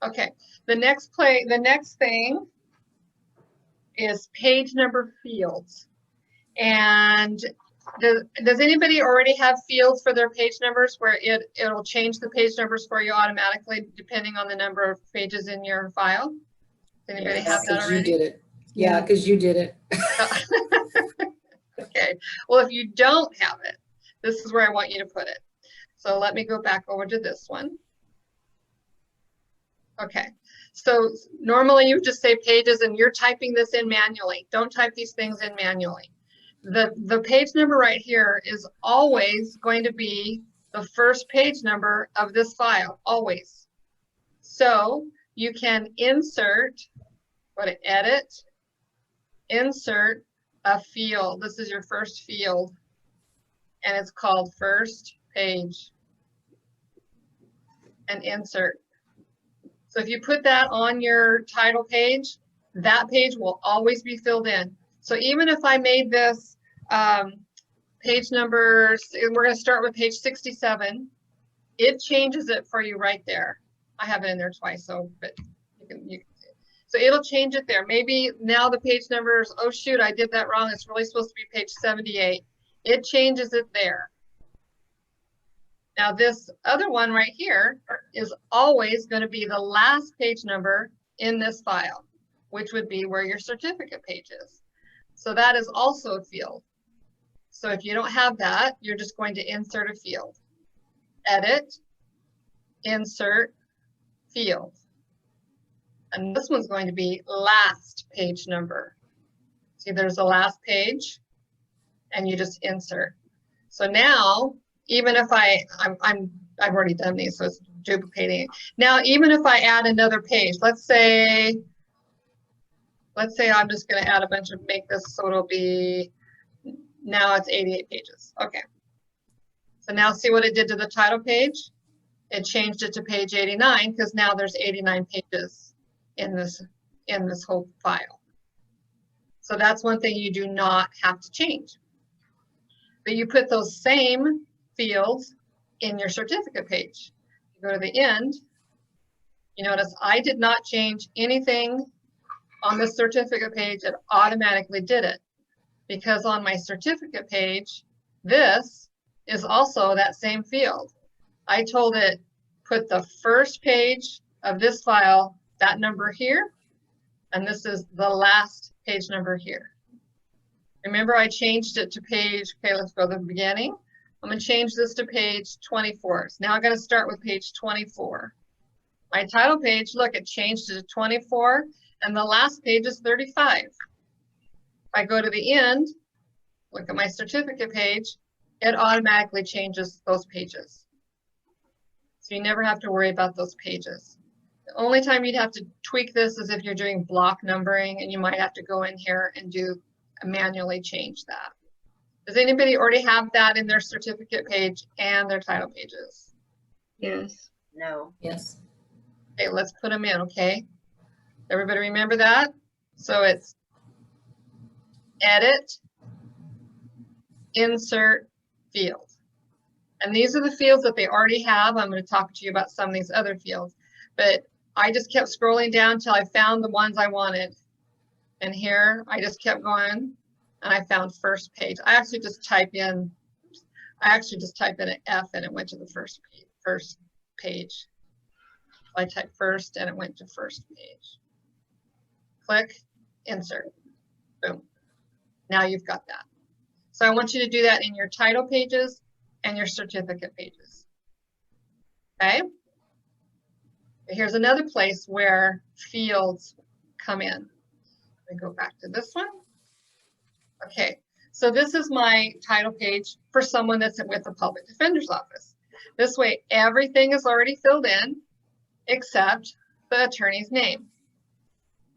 Okay, the next thing is page number fields. And does anybody already have fields for their page numbers where it'll change the page numbers for you automatically depending on the number of pages in your file? Does anybody have that already? You did it. Yeah, because you did it. Okay, well, if you don't have it, this is where I want you to put it. So let me go back over to this one. Okay, so normally you just say pages and you're typing this in manually. Don't type these things in manually. The page number right here is always going to be the first page number of this file, always. So you can insert, go to edit, insert a field. This is your first field, and it's called first page, and insert. So if you put that on your title page, that page will always be filled in. So even if I made this page number, we're going to start with page 67, it changes it for you right there. I have it in there twice, so but you can so it'll change it there. Maybe now the page number is, oh shoot, I did that wrong. It's really supposed to be page 78. It changes it there. Now this other one right here is always going to be the last page number in this file, which would be where your certificate page is. So that is also a field. So if you don't have that, you're just going to insert a field. Edit, insert, field. And this one's going to be last page number. See, there's a last page, and you just insert. So now, even if I've already done these, so it's duplicating it. Now, even if I add another page, let's say I'm just going to add a bunch of, make this so it'll be, now it's 88 pages. Okay. So now see what it did to the title page? It changed it to page 89 because now there's 89 pages in this whole file. So that's one thing you do not have to change. But you put those same fields in your certificate page. You go to the end, you notice I did not change anything on the certificate page. It automatically did it because on my certificate page, this is also that same field. I told it put the first page of this file, that number here, and this is the last page number here. Remember, I changed it to page, okay, let's go to the beginning. I'm going to change this to page 24. So now I'm going to start with page 24. My title page, look, it changed it to 24, and the last page is 35. If I go to the end, look at my certificate page, it automatically changes those pages. So you never have to worry about those pages. The only time you'd have to tweak this is if you're doing block numbering, and you might have to go in here and manually change that. Does anybody already have that in their certificate page and their title pages? Yes. No. Yes. Okay, let's put them in, okay? Everybody remember that? So it's edit, insert, field. And these are the fields that they already have. I'm going to talk to you about some of these other fields, but I just kept scrolling down until I found the ones I wanted. And here I just kept going and I found first page. I actually just type in an F and it went to the first page. I typed first and it went to first page. Click, insert, boom. Now you've got that. So I want you to do that in your title pages and your certificate pages. Okay? Here's another place where fields come in. Let me go back to this one. Okay, so this is my title page for someone that's with the public defender's office. This way, everything is already filled in except the attorney's name.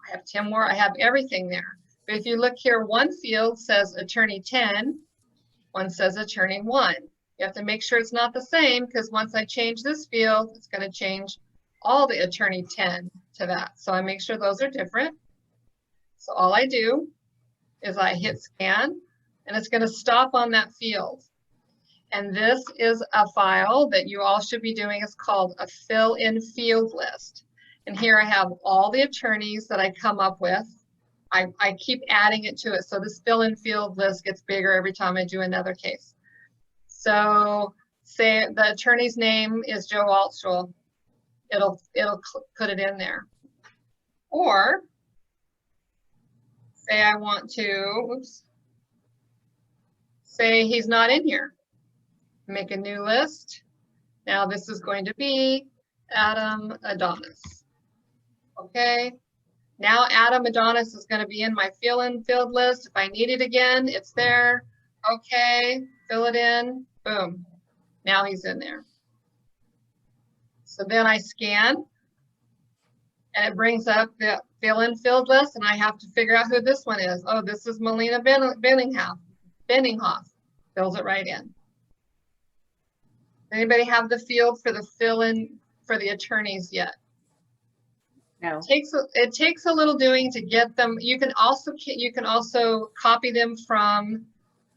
I have Tim Moore, I have everything there. But if you look here, one field says attorney 10, one says attorney 1. You have to make sure it's not the same because once I change this field, it's going to change all the attorney 10 to that. So I make sure those are different. So all I do is I hit scan and it's going to stop on that field. And this is a file that you all should be doing. It's called a fill-in field list. And here I have all the attorneys that I come up with. I keep adding it to it. So this fill-in field list gets bigger every time I do another case. So say the attorney's name is Joe Altschul. It'll put it in there. Or say I want to, oops, say he's not in here. Make a new list. Now this is going to be Adam Adonis. Okay. Now Adam Adonis is going to be in my fill-in field list. If I need it again, it's there. Okay, fill it in. Boom. Now he's in there. So then I scan, and it brings up the fill-in field list, and I have to figure out who this one is. Oh, this is Melina Benninghoff. Fills it right in. Anybody have the field for the fill-in for the attorneys yet? No. It takes a little doing to get them. You can also copy them from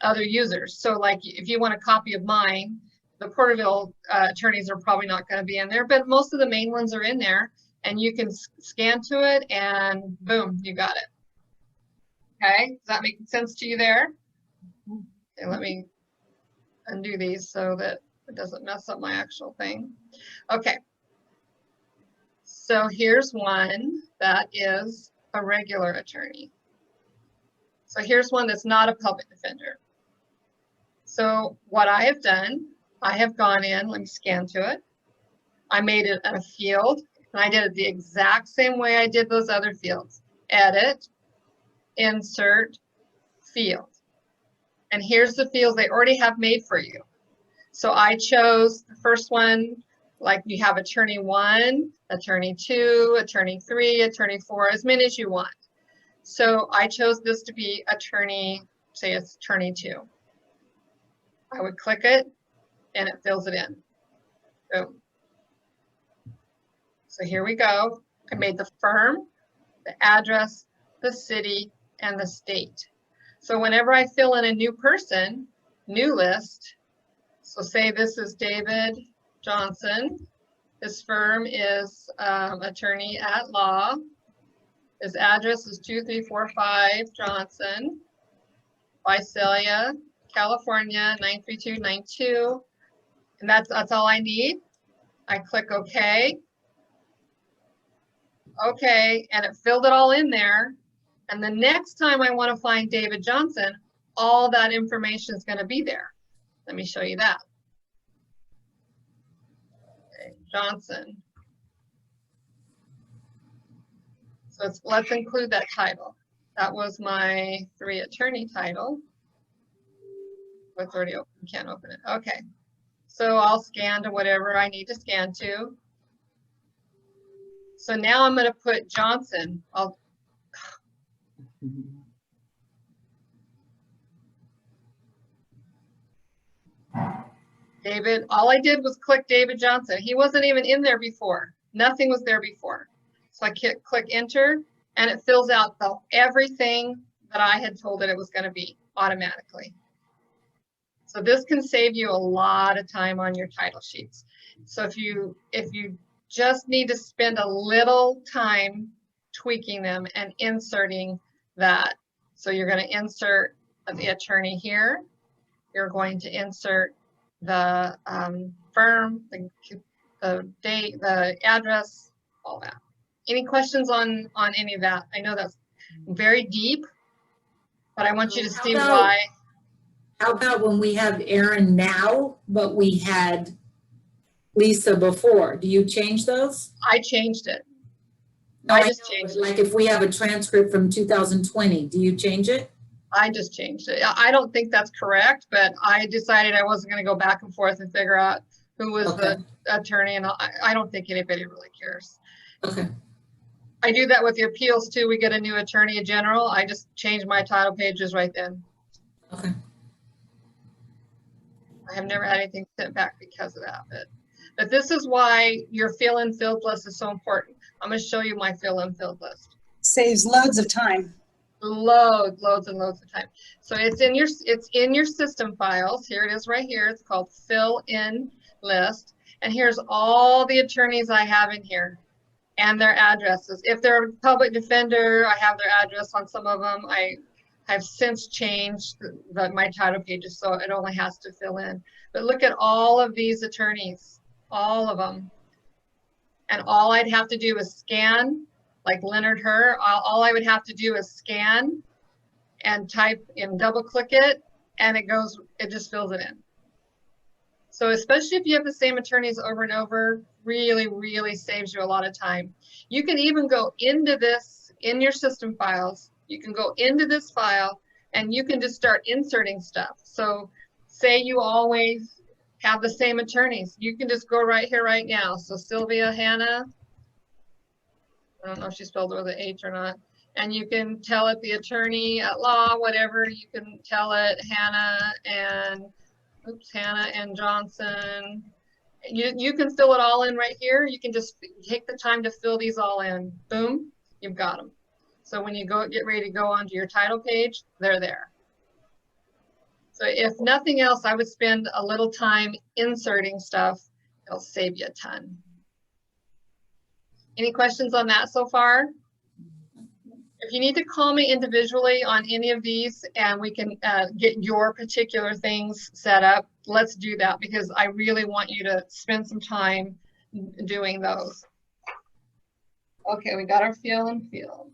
other users. So like if you want a copy of mine, the Porterville attorneys are probably not going to be in there, but most of the main ones are in there, and you can scan to it and boom, you got it. Okay, does that make sense to you there? Okay, let me undo these so that it doesn't mess up my actual thing. Okay. So here's one that is a regular attorney. So here's one that's not a public defender. So what I have done, I have gone in, let me scan to it. I made it a field, and I did it the exact same way I did those other fields. Edit, insert, field. And here's the fields they already have made for you. So I chose the first one, like you have attorney 1, attorney 2, attorney 3, attorney 4, as many as you want. So I chose this to be attorney, say it's attorney 2. I would click it and it fills it in. Boom. So here we go. I made the firm, the address, the city, and the state. So whenever I fill in a new person, new list, so say this is David Johnson. His firm is attorney at law. His address is 2345 Johnson, Visalia, California, 93292. And that's all I need. I click OK. Okay, and it filled it all in there. And the next time I want to find David Johnson, all that information is going to be there. Let me show you that. Okay, Johnson. So let's include that title. That was my 3 attorney title. It's already open, can't open it. Okay, so I'll scan to whatever I need to scan to. So now I'm going to put Johnson. David, all I did was click David Johnson. He wasn't even in there before. Nothing was there before. So I click enter, and it fills out everything that I had told it was going to be automatically. So this can save you a lot of time on your title sheets. So if you just need to spend a little time tweaking them and inserting that. So you're going to insert the attorney here. You're going to insert the firm, the date, the address, all that. Any questions on any of that? I know that's very deep, but I want you to see why. How about when we have Aaron now, but we had Lisa before? Do you change those? I changed it. No, I just changed it. Like if we have a transcript from 2020, do you change it? I just changed it. I don't think that's correct, but I decided I wasn't going to go back and forth and figure out who was the attorney, and I don't think anybody really cares. Okay. I do that with the appeals too. We get a new attorney general. I just change my title pages right then. Okay. I have never had anything sent back because of that. But this is why your fill-in field list is so important. I'm going to show you my fill-in field list. Saves loads of time. Loads and loads of time. So it's in your system files. Here it is right here. It's called fill in list. And here's all the attorneys I have in here. and their addresses. If they're a public defender, I have their address on some of them. I have since changed my title pages, so it only has to fill in. But look at all of these attorneys, all of them. And all I'd have to do is scan, like Leonard Herr, all I would have to do is scan and type and double click it, and it just fills it in. So especially if you have the same attorneys over and over, really, really saves you a lot of time. You can even go into this in your system files. You can go into this file and you can just start inserting stuff. So say you always have the same attorneys. You can just go right here right now. So Sylvia Hannah, I don't know if she spelled it with an H or not. And you can tell it the attorney at law, whatever. You can tell it Hannah and Johnson. You can fill it all in right here. You can just take the time to fill these all in. Boom, you've got them. So when you get ready to go onto your title page, they're there. So if nothing else, I would spend a little time inserting stuff. It'll save you a ton. Any questions on that so far? If you need to call me individually on any of these and we can get your particular things set up, let's do that, because I really want you to spend some time doing those. Okay, we got our fill and field.